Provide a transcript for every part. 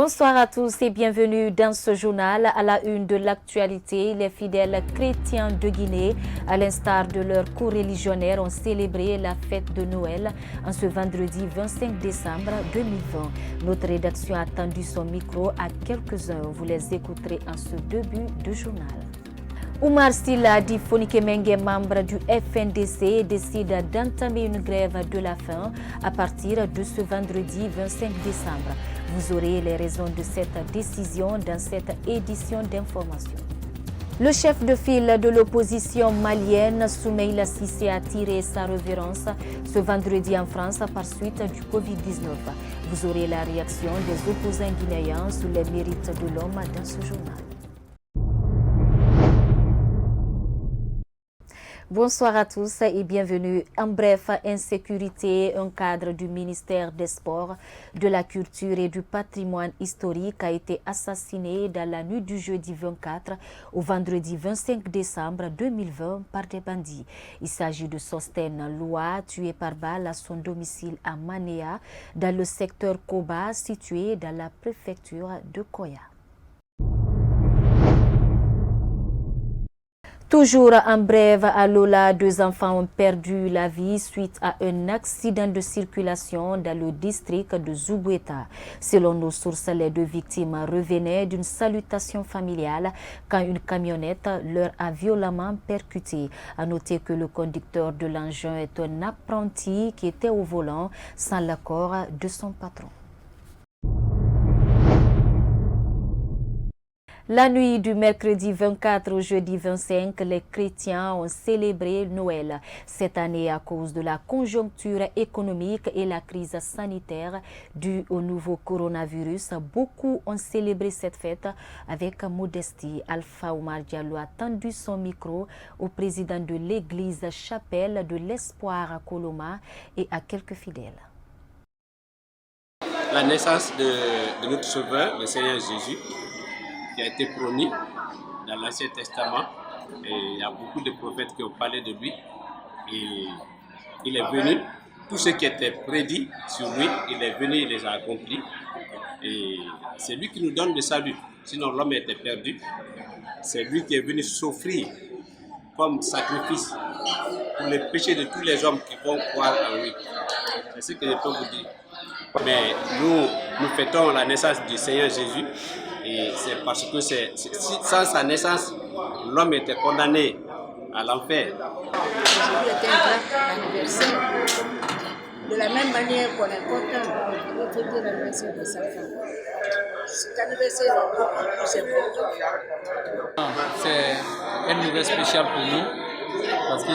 Bonsoir à tous et bienvenue dans ce journal. À la une de l'actualité, les fidèles chrétiens de Guinée, à l'instar de leurs co-religionnaires, ont célébré la fête de Noël en ce vendredi 25 décembre 2020. Notre rédaction a tendu son micro à quelques-uns. Vous les écouterez en ce début de journal. Oumar Sylla dit Fonikemenge, membre du FNDC, décide d'entamer une grève de la faim à partir de ce vendredi 25 décembre. Vous aurez les raisons de cette décision dans cette édition d'information. Le chef de file de l'opposition malienne, Soumeïla Cissé, a tiré sa révérence ce vendredi en France par suite du Covid-19. Vous aurez la réaction des opposants guinéens sur les mérites de l'homme dans ce journal. Bonsoir à tous et bienvenue. En bref, insécurité, un cadre du ministère des Sports, de la Culture et du Patrimoine historique a été assassiné dans la nuit du jeudi 24 au vendredi 25 décembre 2020 par des bandits. Il s'agit de Sostène Loa, tué par balle à son domicile à Manéa, dans le secteur Koba, situé dans la préfecture de Koya. Toujours en brève, à Lola, 2 enfants ont perdu la vie suite à un accident de circulation dans le district de Zougueta. Selon nos sources, les 2 victimes revenaient d'une salutation familiale quand une camionnette leur a violemment percuté. À noter que le conducteur de l'engin est un apprenti qui était au volant sans l'accord de son patron. La nuit du mercredi 24 au jeudi 25, les chrétiens ont célébré Noël. Cette année, à cause de la conjoncture économique et la crise sanitaire due au nouveau coronavirus, beaucoup ont célébré cette fête avec modestie. Alpha Oumar Diallo a tendu son micro au président de l'église Chapelle de l'Espoir à Koloma et à quelques fidèles. La naissance de notre Sauveur, le Seigneur Jésus, qui a été promis dans l'Ancien Testament, et il y a beaucoup de prophètes qui ont parlé de lui, et il est venu, tout ce qui était prédit sur lui, il est venu, il les a accomplis, et c'est lui qui nous donne le salut, sinon l'homme était perdu. C'est lui qui est venu s'offrir comme sacrifice pour les péchés de tous les hommes qui vont croire en lui. C'est ce que je peux vous dire. Mais nous fêtons la naissance du Seigneur Jésus, et c'est parce que sans sa naissance, l'homme était condamné à l'enfer. Aujourd'hui était un grand anniversaire. De la même manière qu'on est content de fêter l'anniversaire de sa femme. Cet anniversaire est beaucoup plus important. C'est un anniversaire spécial pour nous parce que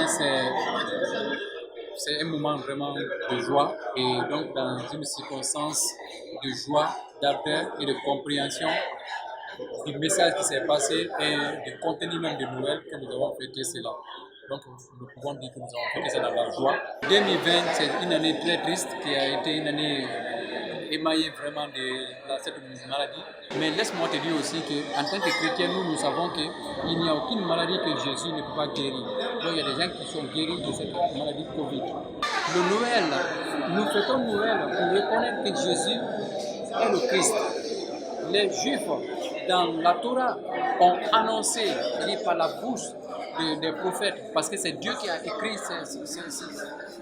c'est un moment vraiment de joie, et donc dans une circonstance de joie, d'ardeur et de compréhension du message qui s'est passé et du contenu même de Noël que nous avons fêté cela. Donc nous pouvons dire que nous avons fêté ça dans la joie. 2020, c'est une année très triste qui a été une année émaillée vraiment de cette maladie. Mais laisse-moi te dire aussi qu'en tant que chrétien, nous savons qu'il n'y a aucune maladie que Jésus ne peut pas guérir. Donc il y a des gens qui sont guéris de cette maladie Covid. Le Noël, nous fêtons Noël pour reconnaître que Jésus est le Christ. Les Juifs, dans la Torah, ont annoncé, par la bouche des prophètes, parce que c'est Dieu qui a écrit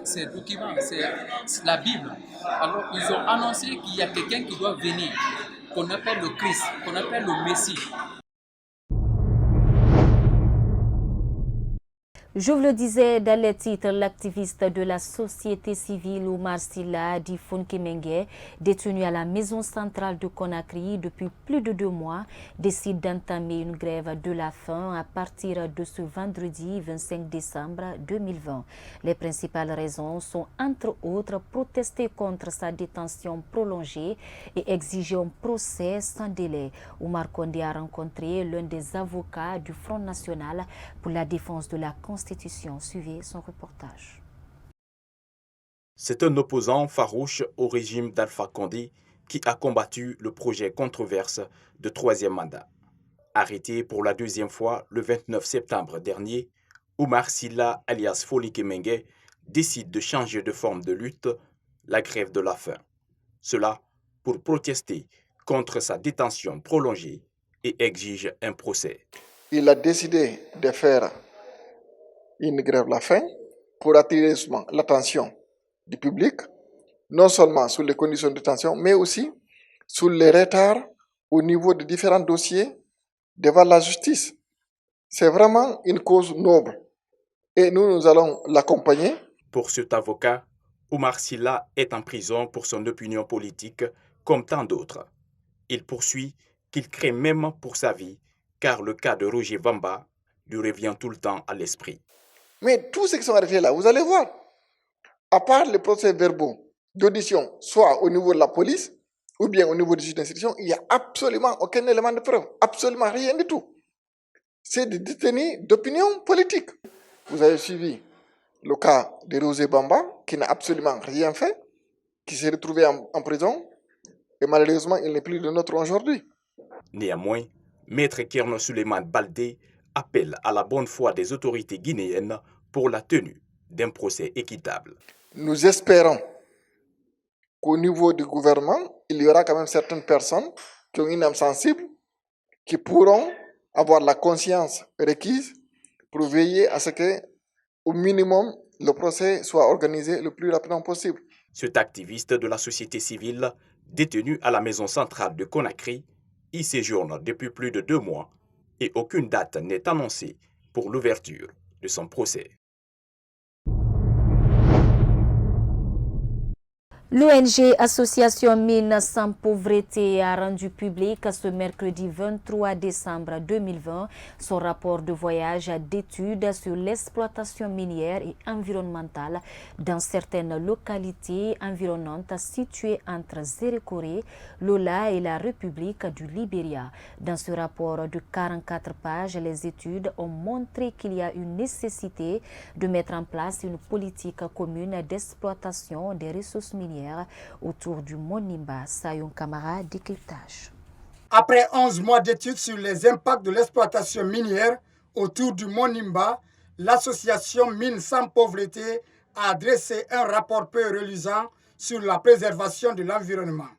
ces documents, c'est la Bible. Alors ils ont annoncé qu'il y a quelqu'un qui doit venir, qu'on appelle le Christ, qu'on appelle le Messie. Je vous le disais dans les titres, l'activiste de la société civile Oumar Sylla dit Fonikemenge, détenu à la maison centrale de Conakry depuis plus de 2 mois, décide d'entamer une grève de la faim à partir de ce vendredi 25 décembre 2020. Les principales raisons sont entre autres protester contre sa détention prolongée et exiger un procès sans délai. Oumar Condé a rencontré l'un des avocats du Front National pour la défense de la Constitution. Suivez son reportage. C'est un opposant farouche au régime d'Alpha Condé qui a combattu le projet controverse de 3e mandat. Arrêté pour la 2e fois le 29 septembre dernier, Oumar Sylla alias Fonikemenge décide de changer de forme de lutte, la grève de la faim. Cela pour protester contre sa détention prolongée et exige un procès. Il a décidé de faire une grève la faim pour attirer l'attention du public, non seulement sur les conditions de détention, mais aussi sur les retards au niveau de différents dossiers devant la justice. C'est vraiment une cause noble et nous allons l'accompagner. Pour cet avocat, Oumar Sylla est en prison pour son opinion politique comme tant d'autres. Il poursuit qu'il craint même pour sa vie car le cas de Roger Vamba lui revient tout le temps à l'esprit. Mais tous ceux qui sont arrêtés là, vous allez voir, à part les procès-verbaux d'audition, soit au niveau de la police ou bien au niveau des juges d'instruction, il n'y a absolument aucun élément de preuve, absolument rien du tout. C'est des détenus d'opinion politique. Vous avez suivi le cas de Roger Bamba, qui n'a absolument rien fait, qui s'est retrouvé en prison, et malheureusement, il n'est plus de notre aujourd'hui. Néanmoins, Maître Kerno Souleymane Baldé appelle à la bonne foi des autorités guinéennes pour la tenue d'un procès équitable. Nous espérons qu'au niveau du gouvernement, il y aura quand même certaines personnes qui ont une âme sensible, qui pourront avoir la conscience requise pour veiller à ce que, au minimum, le procès soit organisé le plus rapidement possible. Cet activiste de la société civile, détenu à la maison centrale de Conakry, y séjourne depuis plus de 2 mois et aucune date n'est annoncée pour l'ouverture de son procès. L'ONG Association Mines sans pauvreté a rendu public ce mercredi 23 décembre 2020 son rapport de voyage d'études sur l'exploitation minière et environnementale dans certaines localités environnantes situées entre Zérékoré, Lola et la République du Libéria. Dans ce rapport de 44 pages, les études ont montré qu'il y a une nécessité de mettre en place une politique commune d'exploitation des ressources minières autour du Monimba. Sayon Kamara, décryptage. Après 11 mois d'études sur les impacts de l'exploitation minière autour du Monimba, l'association Mines sans pauvreté a dressé un rapport peu reluisant sur la préservation de l'environnement.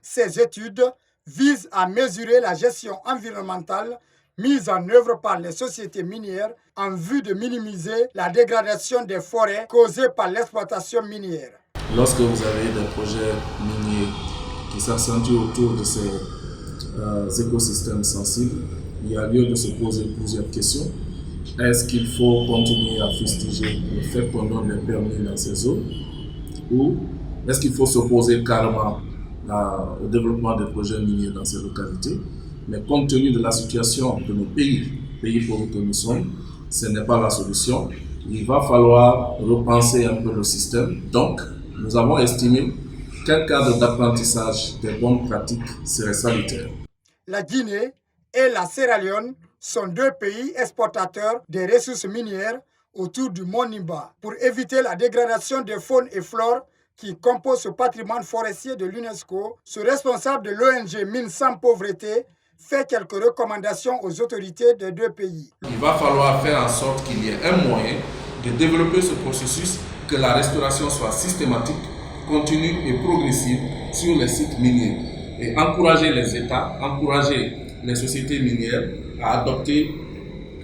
Ces études visent à mesurer la gestion environnementale mise en œuvre par les sociétés minières en vue de minimiser la dégradation des forêts causée par l'exploitation minière. Lorsque vous avez des projets miniers qui s'accentuent autour de ces écosystèmes sensibles, il y a lieu de se poser plusieurs questions. Est-ce qu'il faut continuer à fustiger le fait qu'on donne des permis dans ces zones, ou est-ce qu'il faut s'opposer carrément au développement des projets miniers dans ces localités? Mais compte tenu de la situation de nos pays pauvres que nous sommes, ce n'est pas la solution. Il va falloir repenser un peu le système. Donc, nous avons estimé qu'un cadre d'apprentissage des bonnes pratiques serait salutaire. La Guinée et la Sierra Leone sont 2 pays exportateurs des ressources minières autour du Monimba. Pour éviter la dégradation des faunes et flores qui composent ce patrimoine forestier de l'UNESCO, ce responsable de l'ONG Mines sans pauvreté fait quelques recommandations aux autorités des 2 pays. Il va falloir faire en sorte qu'il y ait un moyen de développer ce processus, que la restauration soit systématique, continue et progressive sur les sites miniers, et encourager les États, encourager les sociétés minières à adopter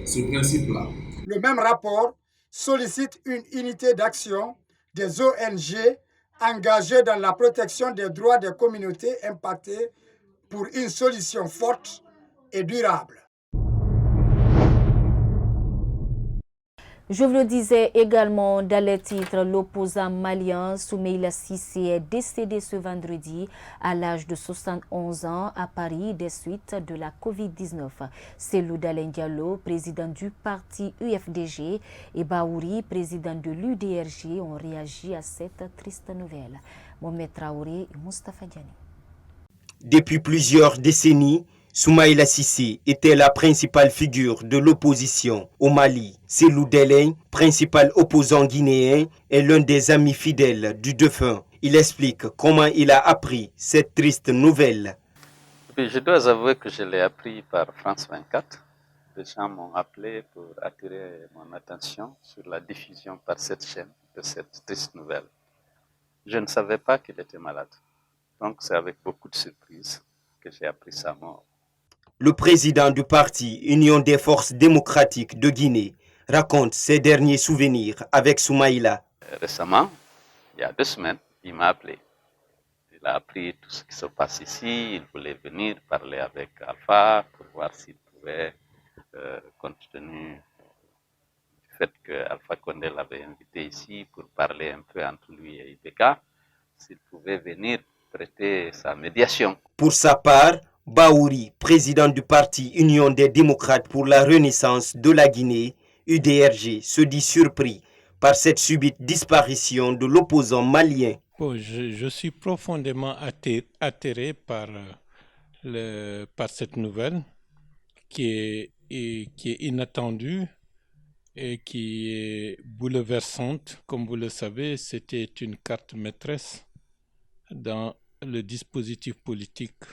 ce principe-là. Le même rapport sollicite une unité d'action des ONG engagées dans la protection des droits des communautés impactées pour une solution forte et durable. Je vous le disais également dans les titres, l'opposant malien Soumeila Cissé est décédé ce vendredi à l'âge de 71 ans à Paris des suites de la Covid-19. Selou Dalein Diallo, président du parti UFDG, et Baouri, président de l'UDRG, ont réagi à cette triste nouvelle. Mohamed Traoré et Moustapha Diané. Depuis plusieurs décennies, Soumeila Cissé était la principale figure de l'opposition au Mali. Selou Dalein, principal opposant guinéen, est l'un des amis fidèles du défunt. Il explique comment il a appris cette triste nouvelle. Je dois avouer que je l'ai appris par France 24. Les gens m'ont appelé pour attirer mon attention sur la diffusion par cette chaîne de cette triste nouvelle. Je ne savais pas qu'il était malade. Donc c'est avec beaucoup de surprise que j'ai appris sa mort. Le président du parti Union des forces démocratiques de Guinée raconte ses derniers souvenirs avec Soumaïla. Récemment, il y a 2 semaines, il m'a appelé. Il a appris tout ce qui se passe ici. Il voulait venir parler avec Alpha pour voir s'il pouvait, compte tenu du fait que Alpha Condé l'avait invité ici pour parler un peu entre lui et IBK, s'il pouvait venir prêter sa médiation. Pour sa part, Baouri, président du parti Union des démocrates pour la renaissance de la Guinée, UDRG, se dit surpris par cette subite disparition de l'opposant malien. Bon, je suis profondément atterré par cette nouvelle qui est inattendue et qui est bouleversante. Comme vous le savez, c'était une carte maîtresse dans le dispositif politique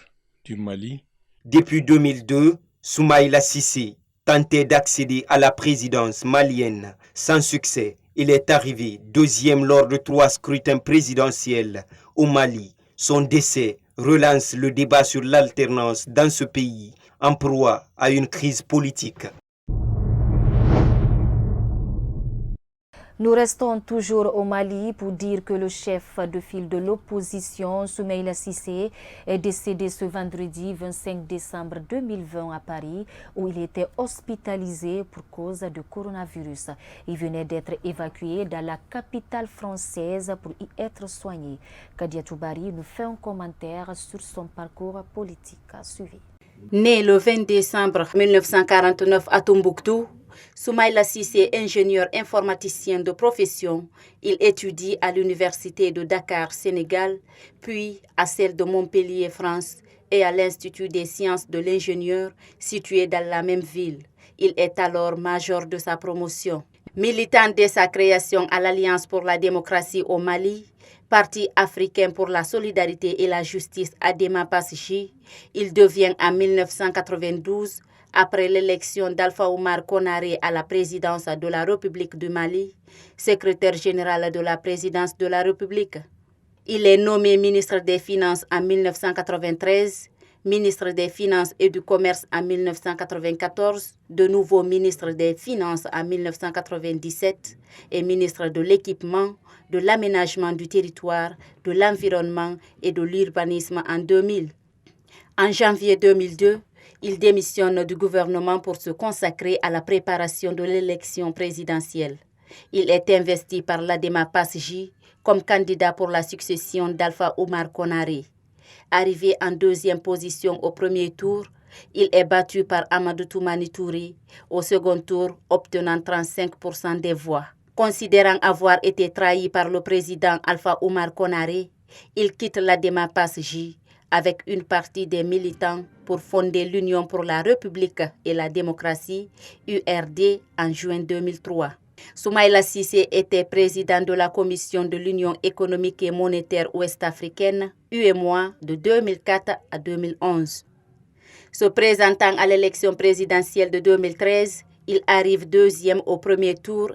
du Mali. Depuis 2002, Soumaïla Cissé tentait d'accéder à la présidence malienne. Sans succès, il est arrivé 2e lors de 3 scrutins présidentiels au Mali. Son décès relance le débat sur l'alternance dans ce pays, en proie à une crise politique. Nous restons toujours au Mali pour dire que le chef de file de l'opposition, Soumaïla Cissé, est décédé ce vendredi 25 décembre 2020 à Paris, où il était hospitalisé pour cause de coronavirus. Il venait d'être évacué dans la capitale française pour y être soigné. Kadia Toubari nous fait un commentaire sur son parcours politique. Suivez. Né le 20 décembre 1949 à Tombouctou, Soumaïla Cissé est ingénieur informaticien de profession. Il étudie à l'université de Dakar, Sénégal, puis à celle de Montpellier, France, et à l'Institut des sciences de l'ingénieur, situé dans la même ville. Il est alors major de sa promotion. Militant dès sa création à l'Alliance pour la démocratie au Mali, Parti africain pour la solidarité et la justice Adema Passy, il devient en 1992, après l'élection d'Alpha Oumar Konaré à la présidence de la République du Mali, secrétaire général de la présidence de la République. Il est nommé ministre des Finances en 1993, ministre des Finances et du Commerce en 1994, de nouveau ministre des Finances en 1997 et ministre de l'Équipement, de l'Aménagement du territoire, de l'Environnement et de l'Urbanisme en 2000. En janvier 2002, il démissionne du gouvernement pour se consacrer à la préparation de l'élection présidentielle. Il est investi par l'Adema Passy comme candidat pour la succession d'Alpha Oumar Konaré. Arrivé en 2e position au premier tour, il est battu par Amadou Toumani Touré au second tour, obtenant 35% des voix. Considérant avoir été trahi par le président Alpha Oumar Konaré, il quitte l'Adema Passy avec une partie des militants pour fonder l'Union pour la République et la démocratie, URD, en juin 2003. Soumaïla Cissé était président de la Commission de l'Union économique et monétaire ouest-africaine, UEMOA, de 2004 à 2011. Se présentant à l'élection présidentielle de 2013, il arrive 2e au premier tour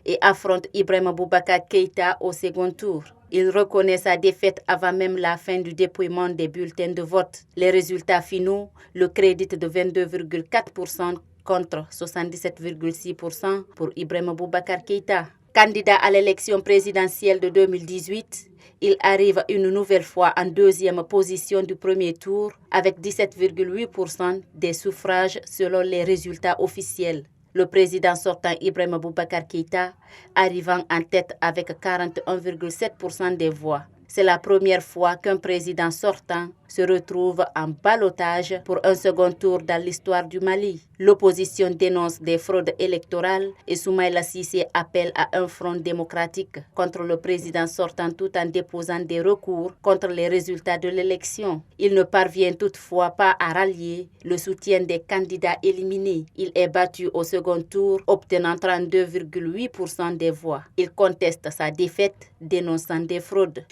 et affronte Ibrahima Boubacar Keïta au second tour. Il reconnaît sa défaite avant même la fin du dépouillement des bulletins de vote. Les résultats finaux le créditent de 22,4% contre 77,6% pour Ibrahima Boubacar Keïta. Candidat à l'élection présidentielle de 2018, il arrive une nouvelle fois en 2e position du premier tour avec 17,8% des suffrages selon les résultats officiels. Le président sortant Ibrahima Boubacar Keïta arrivant en tête avec 41,7% des voix. C'est la première fois qu'un président sortant se retrouve en ballottage pour un second tour dans l'histoire du Mali. L'opposition dénonce des fraudes électorales et Soumaïla Cissé appelle à un front démocratique contre le président sortant tout en déposant des recours contre les résultats de l'élection. Il ne parvient toutefois pas à rallier le soutien des candidats éliminés. Il est battu au second tour, obtenant 32,8% des voix. Il conteste sa défaite, dénonçant des fraudes.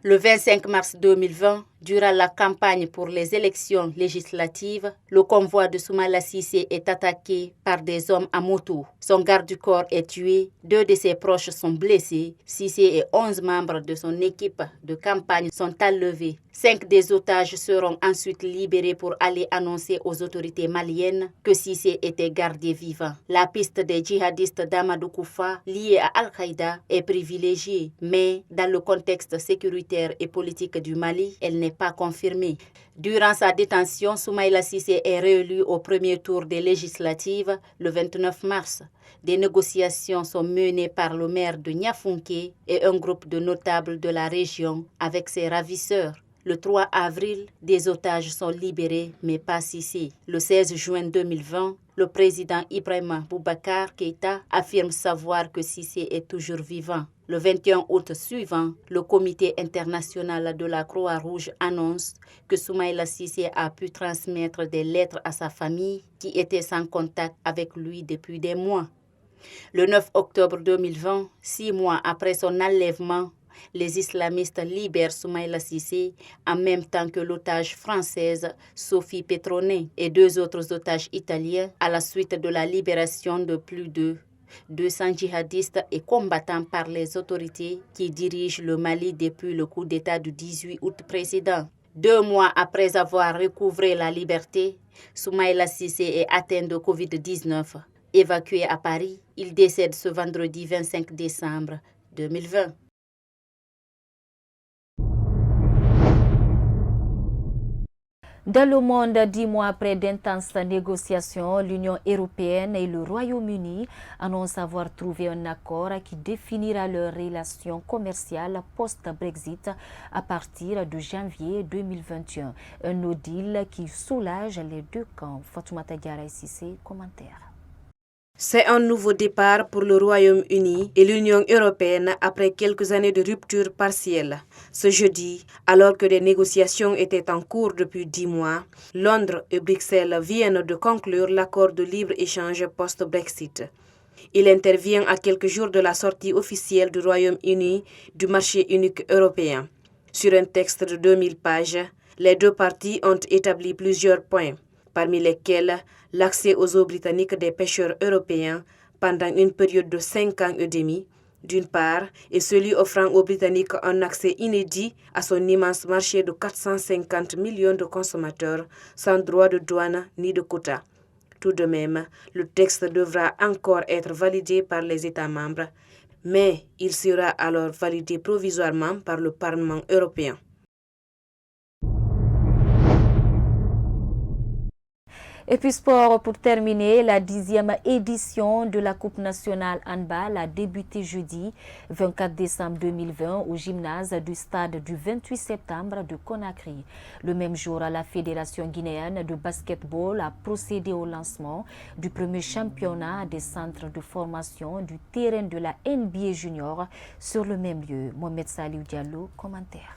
Le 25 mars 2020, Durant la campagne pour les élections législatives, le convoi de Soumaïla Cissé est attaqué par des hommes à moto. Son garde du corps est tué, 2 de ses proches sont blessés. Cissé et 11 membres de son équipe de campagne sont enlevés. 5 des otages seront ensuite libérés pour aller annoncer aux autorités maliennes que Cissé était gardé vivant. La piste des djihadistes d'Amadou Koufa liés à Al-Qaïda est privilégiée, mais dans le contexte sécuritaire et politique du Mali, elle n'est pas confirmée. Durant sa détention, Soumaïla Cissé est réélu au premier tour des législatives le 29 mars. Des négociations sont menées par le maire de Niafunké et un groupe de notables de la région avec ses ravisseurs. Le 3 avril, des otages sont libérés, mais pas Cissé. Le 16 juin 2020, le président Ibrahima Boubacar Keïta affirme savoir que Cissé est toujours vivant. Le 21 août suivant, le comité international de la Croix-Rouge annonce que Soumaïla Cissé a pu transmettre des lettres à sa famille qui était sans contact avec lui depuis des mois. Le 9 octobre 2020, 6 mois après son enlèvement, les islamistes libèrent Soumaïla Cissé en même temps que l'otage française Sophie Petronet et 2 autres otages italiens à la suite de la libération de plus de 200 djihadistes et combattants par les autorités qui dirigent le Mali depuis le coup d'État du 18 août précédent. 2 mois après avoir recouvré la liberté, Soumaïla Cissé est atteint de Covid-19. Évacué à Paris, il décède ce vendredi 25 décembre 2020. Dans le monde, 10 mois après d'intenses négociations, l'Union européenne et le Royaume-Uni annoncent avoir trouvé un accord qui définira leurs relations commerciales post-Brexit à partir de janvier 2021. Un no deal qui soulage les 2 camps. Fatoumata Diarra Cissé, commentaire. C'est un nouveau départ pour le Royaume-Uni et l'Union européenne après quelques années de rupture partielle. Ce jeudi, alors que des négociations étaient en cours depuis 10 mois, Londres et Bruxelles viennent de conclure l'accord de libre-échange post-Brexit. Il intervient à quelques jours de la sortie officielle du Royaume-Uni du marché unique européen. Sur un texte de 2000 pages, les 2 parties ont établi plusieurs points, parmi lesquels l'accès aux eaux britanniques des pêcheurs européens pendant une période de 5 ans et demi, d'une part, et celui offrant aux Britanniques un accès inédit à son immense marché de 450 millions de consommateurs sans droit de douane ni de quota. Tout de même, le texte devra encore être validé par les États membres, mais il sera alors validé provisoirement par le Parlement européen. Et puis sport, pour terminer, la 10e édition de la Coupe nationale handball a débuté jeudi 24 décembre 2020 au gymnase du stade du 28 septembre de Conakry. Le même jour, la Fédération guinéenne de basketball a procédé au lancement du premier championnat des centres de formation du terrain de la NBA Junior sur le même lieu. Mohamed Salih Diallo, commentaire.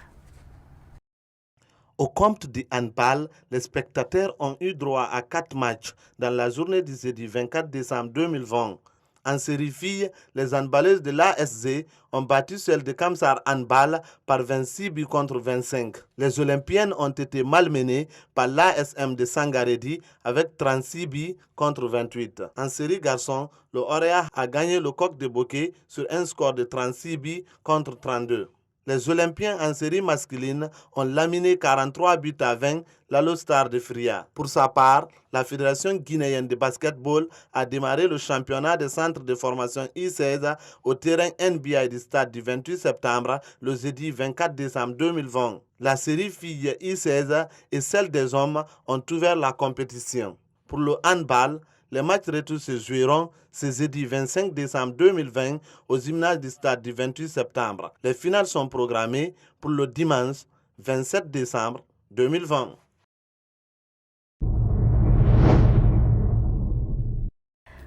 Au compte du handball, les spectateurs ont eu droit à 4 matchs dans la journée du jeudi 24 décembre 2020. En série filles, les handballeuses de l'ASG ont battu celles de Kamsar Handball par 26 buts contre 25. Les Olympiennes ont été malmenées par l'ASM de Sangaredi avec 36 buts contre 28. En série garçons, le Orea a gagné le Coq de Bokeh sur un score de 36 buts contre 32. Les Olympiens en série masculine ont laminé 43 buts à 20 l'Alostar de Fria. Pour sa part, la Fédération guinéenne de basketball a démarré le championnat des centres de formation I16 au terrain NBA du stade du 28 septembre, le jeudi 24 décembre 2020. La série filles I16 et celle des hommes ont ouvert la compétition. Pour le handball, les matchs retour se joueront ce jeudi 25 décembre 2020 au gymnase du stade du 28 septembre. Les finales sont programmées pour le dimanche 27 décembre 2020.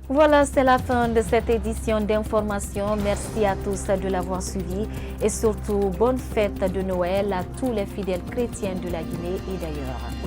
Voilà, c'est la fin de cette édition d'information. Merci à tous de l'avoir suivi et surtout bonne fête de Noël à tous les fidèles chrétiens de la Guinée et d'ailleurs.